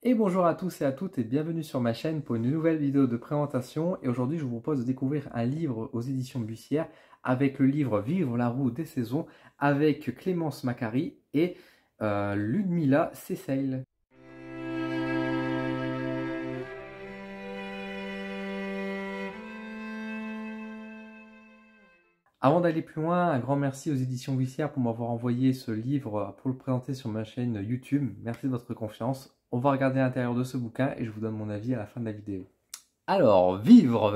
Et bonjour à tous et à toutes et bienvenue sur ma chaîne pour une nouvelle vidéo de présentation. Et aujourd'hui, je vous propose de découvrir un livre aux éditions Bussière avec le livre Vivre la roue des saisons avec Clémence Macari et Ludmila Sessail. Avant d'aller plus loin, un grand merci aux éditions Bussière pour m'avoir envoyé ce livre pour le présenter sur ma chaîne YouTube. Merci de votre confiance. On va regarder l'intérieur de ce bouquin et je vous donne mon avis à la fin de la vidéo. Alors, vivre,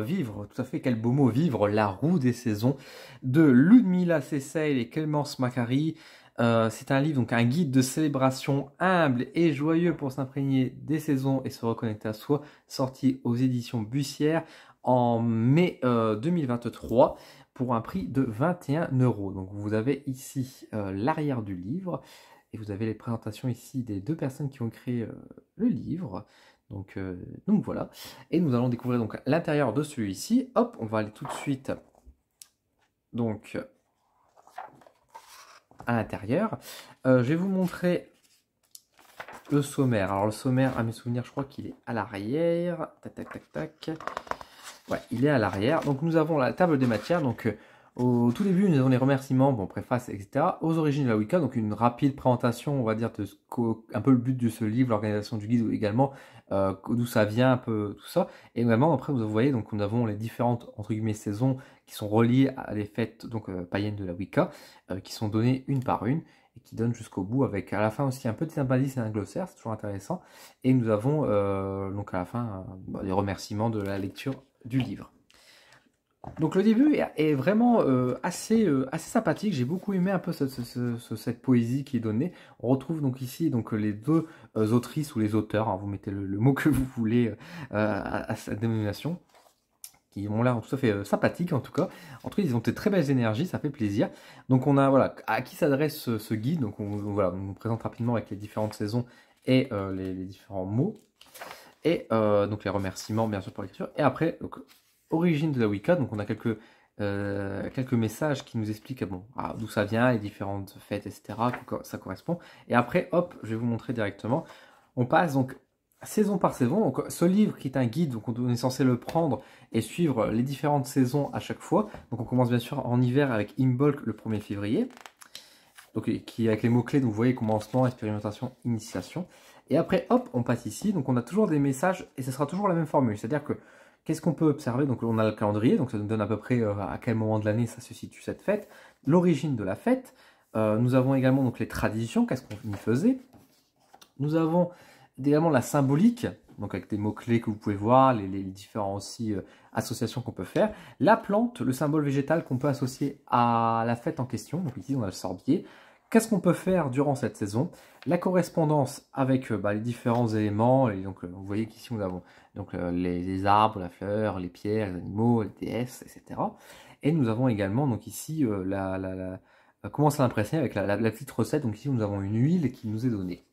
tout à fait, quel beau mot, vivre, la roue des saisons, de Ludmila Sessail et Clémence Macari. C'est un livre, donc un guide de célébration humble et joyeux pour s'imprégner des saisons et se reconnecter à soi, sorti aux éditions Bussière en mai 2023 pour un prix de 21 €. Donc vous avez ici l'arrière du livre et vous avez les présentations ici des deux personnes qui ont créé le livre. Donc voilà, et nous allons découvrir donc l'intérieur de celui-ci. Hop, on va aller tout de suite donc à l'intérieur. Je vais vous montrer le sommaire. Alors le sommaire, à mes souvenirs, je crois qu'il est à l'arrière. Tac, tac, tac, tac. Ouais, il est à l'arrière. Donc nous avons la table des matières. Donc au tout début, nous avons les remerciements, bon, préface, etc. Aux origines de la Wicca, donc une rapide présentation, on va dire, de un peu le but de ce livre, l'organisation du guide également, d'où ça vient, un peu tout ça. Et également, après, vous voyez, donc nous avons les différentes, entre guillemets, saisons qui sont reliées à les fêtes donc, païennes de la Wicca, qui sont données une par une, et qui donnent jusqu'au bout, avec à la fin aussi un petit indice et un glossaire, c'est toujours intéressant. Et nous avons donc à la fin les remerciements de la lecture du livre. Donc le début est vraiment assez sympathique, j'ai beaucoup aimé un peu cette poésie qui est donnée. On retrouve donc ici donc, les deux autrices ou les auteurs, hein, vous mettez le mot que vous voulez à cette dénomination, qui ont l'air tout à fait sympathiques en tout cas. En tout cas, ils ont des très belles énergies, ça fait plaisir. Donc on a, voilà, à qui s'adresse ce guide, donc voilà, on nous présente rapidement avec les différentes saisons et les différents mots. Et donc les remerciements bien sûr pour l'écriture. Et après, donc, origine de la Wicca, donc on a quelques messages qui nous expliquent bon, d'où ça vient, les différentes fêtes, etc. Ça correspond. Et après, hop, je vais vous montrer directement. On passe donc saison par saison. Donc, ce livre qui est un guide, donc on est censé le prendre et suivre les différentes saisons à chaque fois. Donc on commence bien sûr en hiver avec Imbolc le 1er février. Donc qui avec les mots-clés, donc vous voyez commencement, expérimentation, initiation. Et après, hop, on passe ici. Donc on a toujours des messages et ce sera toujours la même formule. C'est-à-dire que qu'est-ce qu'on peut observer? Donc on a le calendrier, donc ça nous donne à peu près à quel moment de l'année ça se situe cette fête, l'origine de la fête. Nous avons également donc les traditions, qu'est-ce qu'on y faisait. Nous avons également la symbolique, donc avec des mots-clés que vous pouvez voir, les différentes aussi associations qu'on peut faire. La plante, le symbole végétal qu'on peut associer à la fête en question. Donc ici on a le sorbier. Qu'est-ce qu'on peut faire durant cette saison? La correspondance avec les différents éléments. Et donc, vous voyez qu'ici, nous avons donc, les arbres, la fleur, les pierres, les animaux, les déesses, etc. Et nous avons également donc, ici comment ça l'impressionner avec la petite recette. Donc ici, nous avons une huile qui nous est donnée.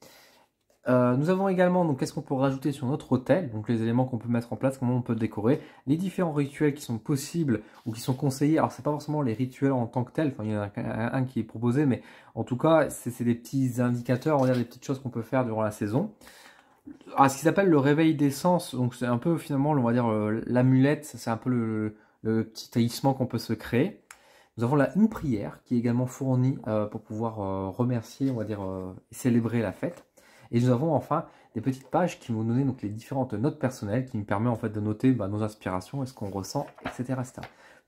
Nous avons également, donc, qu'est-ce qu'on peut rajouter sur notre hôtel, donc les éléments qu'on peut mettre en place, comment on peut décorer, les différents rituels qui sont possibles ou qui sont conseillés. Alors, c'est pas forcément les rituels en tant que tels, enfin, il y en a un qui est proposé, mais en tout cas, c'est des petits indicateurs, on va dire des petites choses qu'on peut faire durant la saison. Alors, ce qui s'appelle le réveil des sens, donc c'est un peu finalement, on va dire, l'amulette, c'est un peu le petit talisman qu'on peut se créer. Nous avons là une prière qui est également fournie pour pouvoir remercier, on va dire, et célébrer la fête. Et nous avons enfin des petites pages qui vont nous donner donc, les différentes notes personnelles qui nous permettent en fait de noter nos inspirations et ce qu'on ressent, etc., etc.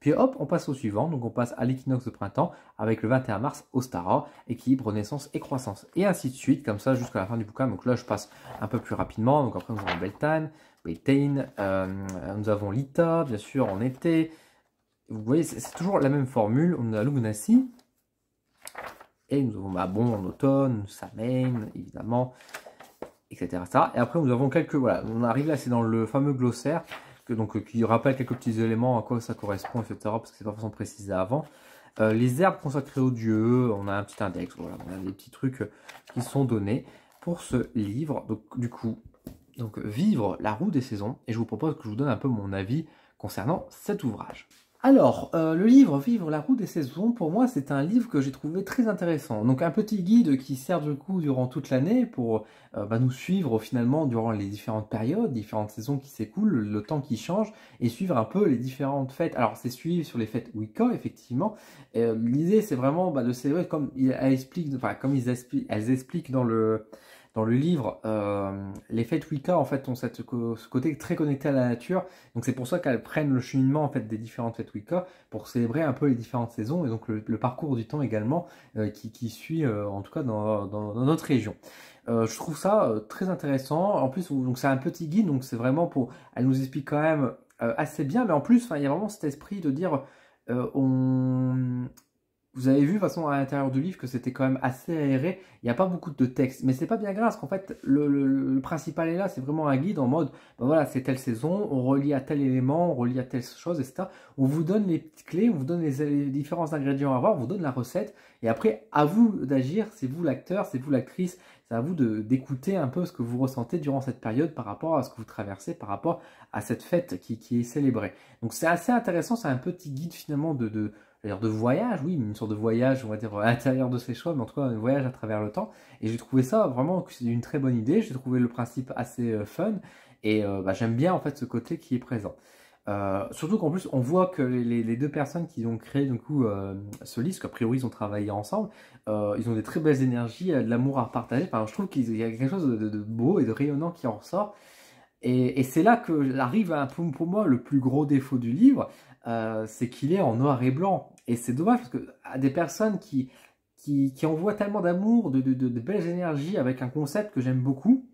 Puis hop, on passe au suivant. Donc on passe à l'équinoxe de printemps avec le 21 mars Ostara, équilibre, naissance et croissance. Et ainsi de suite, comme ça jusqu'à la fin du bouquin. Donc là, je passe un peu plus rapidement. Donc après, nous avons Beltane, nous avons Lita, bien sûr, en été. Vous voyez, c'est toujours la même formule. On a Lugnassi. Et nous avons Mabon en automne, Samhain, évidemment, etc., etc. Et après, nous avons quelques... Voilà, on arrive là, c'est dans le fameux glossaire, qui rappelle quelques petits éléments, à quoi ça correspond, etc., parce que c'est pas forcément précisé avant. Les herbes consacrées aux dieux, on a un petit index, voilà, on a des petits trucs qui sont donnés pour ce livre. Donc, du coup, vivre la roue des saisons. Et je vous propose que je vous donne un peu mon avis concernant cet ouvrage. Alors, le livre Vivre la roue des saisons, pour moi, c'est un livre que j'ai trouvé très intéressant. Donc, un petit guide qui sert du coup durant toute l'année pour nous suivre finalement durant les différentes périodes, différentes saisons qui s'écoulent, le temps qui change, et suivre un peu les différentes fêtes. Alors, c'est suivre sur les fêtes Wicca, effectivement. L'idée, c'est vraiment de célébrer comme elle explique, enfin, comme elles expliquent dans le livre, les fêtes Wicca en fait ont ce côté très connecté à la nature, donc c'est pour ça qu'elles prennent le cheminement en fait des différentes fêtes Wicca pour célébrer un peu les différentes saisons et donc le parcours du temps également qui suit en tout cas dans notre région. Je trouve ça très intéressant. En plus, donc c'est un petit guide, donc c'est vraiment pour, elle nous explique quand même assez bien, mais en plus, il y a vraiment cet esprit de dire on vous avez vu de toute façon à l'intérieur du livre que c'était quand même assez aéré, il n'y a pas beaucoup de texte, mais c'est pas bien grave parce qu'en fait le principal est là, c'est vraiment un guide en mode ben voilà c'est telle saison, on relie à tel élément, on relie à telle chose, etc. On vous donne les petites clés, on vous donne les différents ingrédients à avoir, on vous donne la recette et après à vous d'agir, c'est vous l'acteur, c'est vous l'actrice, c'est à vous d'écouter un peu ce que vous ressentez durant cette période par rapport à ce que vous traversez, par rapport à cette fête qui est célébrée. Donc c'est assez intéressant, c'est un petit guide finalement c'est-à-dire de voyage, oui, une sorte de voyage, on va dire, à l'intérieur de ses choix, mais en tout cas un voyage à travers le temps. Et j'ai trouvé ça vraiment que c'est une très bonne idée, j'ai trouvé le principe assez fun, et j'aime bien en fait ce côté qui est présent. Surtout qu'en plus on voit que les deux personnes qui ont créé du coup ce livre, qu'a priori ils ont travaillé ensemble, ils ont des très belles énergies, de l'amour à partager. Enfin, je trouve qu'il y a quelque chose de beau et de rayonnant qui en ressort. Et c'est là que arrive un peu pour moi le plus gros défaut du livre, c'est qu'il est en noir et blanc. Et c'est dommage parce que à des personnes qui envoient tellement d'amour, de belles énergies avec un concept que j'aime beaucoup,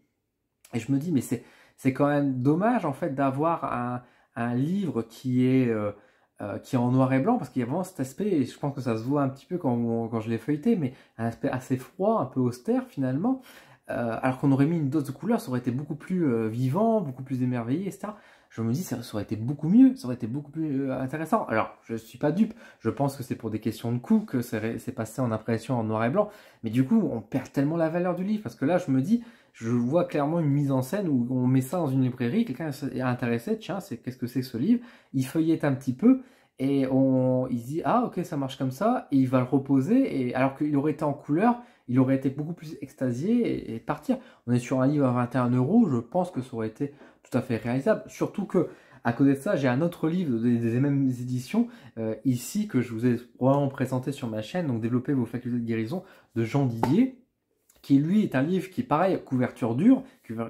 et je me dis mais c'est quand même dommage en fait d'avoir un livre qui est en noir et blanc parce qu'il y a vraiment cet aspect, et je pense que ça se voit un petit peu quand je l'ai feuilleté, mais un aspect assez froid, un peu austère finalement. Alors qu'on aurait mis une dose de couleur, ça aurait été beaucoup plus vivant, beaucoup plus émerveillé, etc. Je me dis, ça aurait été beaucoup mieux, ça aurait été beaucoup plus intéressant. Alors, je ne suis pas dupe, je pense que c'est pour des questions de coût que c'est passé en impression en noir et blanc, mais du coup, on perd tellement la valeur du livre, parce que là, je me dis, je vois clairement une mise en scène où on met ça dans une librairie, quelqu'un est intéressé, tiens, qu'est-ce que c'est que ce livre? Il feuillette un petit peu, et il se dit, ah ok, ça marche comme ça, et il va le reposer, et alors qu'il aurait été en couleur, il aurait été beaucoup plus extasié et partir. On est sur un livre à 21 euros, je pense que ça aurait été tout à fait réalisable. Surtout que, à côté de ça, j'ai un autre livre des mêmes éditions, ici, que je vous ai probablement présenté sur ma chaîne, donc Développer vos facultés de guérison, de Jean Didier, qui lui est un livre qui est pareil, couverture dure,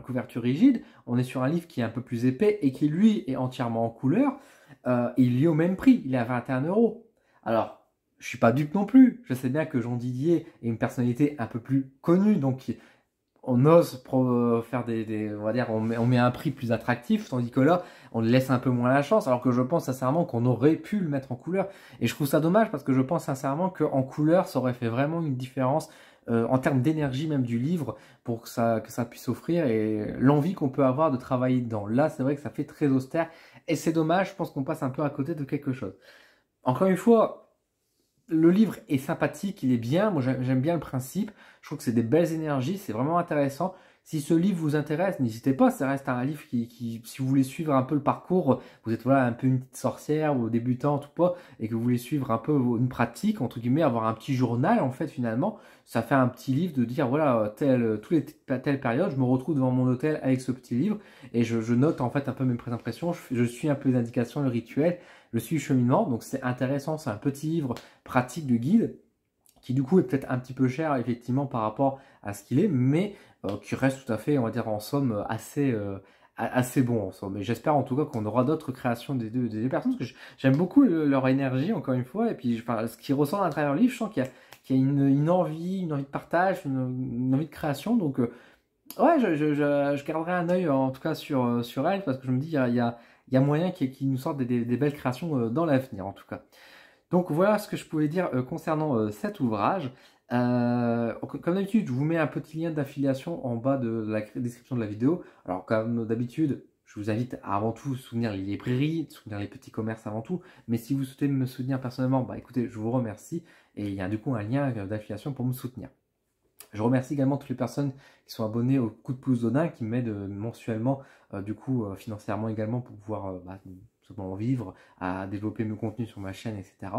couverture rigide. On est sur un livre qui est un peu plus épais et qui lui est entièrement en couleur. Il est au même prix, il est à 21 euros. Alors, je suis pas dupe non plus. Je sais bien que Jean Didier est une personnalité un peu plus connue, donc on ose faire on va dire, on met un prix plus attractif, tandis que là, on laisse un peu moins la chance, alors que je pense sincèrement qu'on aurait pu le mettre en couleur. Et je trouve ça dommage parce que je pense sincèrement qu'en couleur, ça aurait fait vraiment une différence en termes d'énergie même du livre pour que ça puisse offrir et l'envie qu'on peut avoir de travailler dedans. Là, c'est vrai que ça fait très austère et c'est dommage, je pense qu'on passe un peu à côté de quelque chose. Encore une fois, le livre est sympathique, il est bien, moi j'aime bien le principe, je trouve que c'est des belles énergies, c'est vraiment intéressant. Si ce livre vous intéresse, n'hésitez pas, ça reste un livre si vous voulez suivre un peu le parcours, vous êtes voilà, un peu une petite sorcière ou débutante ou pas, et que vous voulez suivre un peu une pratique, entre guillemets, avoir un petit journal en fait finalement, ça fait un petit livre de dire voilà, telle période, je me retrouve devant mon hôtel avec ce petit livre, et je note en fait un peu mes impressions, je suis un peu les indications, le rituel, je suis le cheminement, donc c'est intéressant, c'est un petit livre pratique de guide, qui du coup est peut-être un petit peu cher effectivement par rapport à ce qu'il est, mais qui reste tout à fait, on va dire en somme, assez bon en somme. Et j'espère en tout cas qu'on aura d'autres créations des deux personnes, parce que j'aime beaucoup leur énergie, encore une fois, et puis enfin, ce qui ressort à travers le livre, je sens qu'il y a une envie de partage, une envie de création, donc ouais, je garderai un œil en tout cas sur elle, parce que je me dis, il y a moyen qu'il nous sorte des belles créations dans l'avenir en tout cas. Donc voilà ce que je pouvais dire concernant cet ouvrage. Comme d'habitude, je vous mets un petit lien d'affiliation en bas de la description de la vidéo. Alors comme d'habitude, je vous invite à avant tout soutenir les librairies, soutenir les petits commerces avant tout. Mais si vous souhaitez me soutenir personnellement, bah écoutez, je vous remercie. Et il y a du coup un lien d'affiliation pour me soutenir. Je remercie également toutes les personnes qui sont abonnées au coup de pouce d'Odin, qui m'aident mensuellement, du coup financièrement également pour pouvoir tout simplement vivre, à développer mes contenus sur ma chaîne, etc.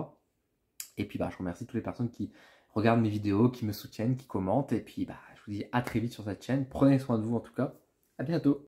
Et puis je remercie toutes les personnes qui regardent mes vidéos, qui me soutiennent, qui commentent. Et puis je vous dis à très vite sur cette chaîne. Prenez soin de vous en tout cas. À bientôt.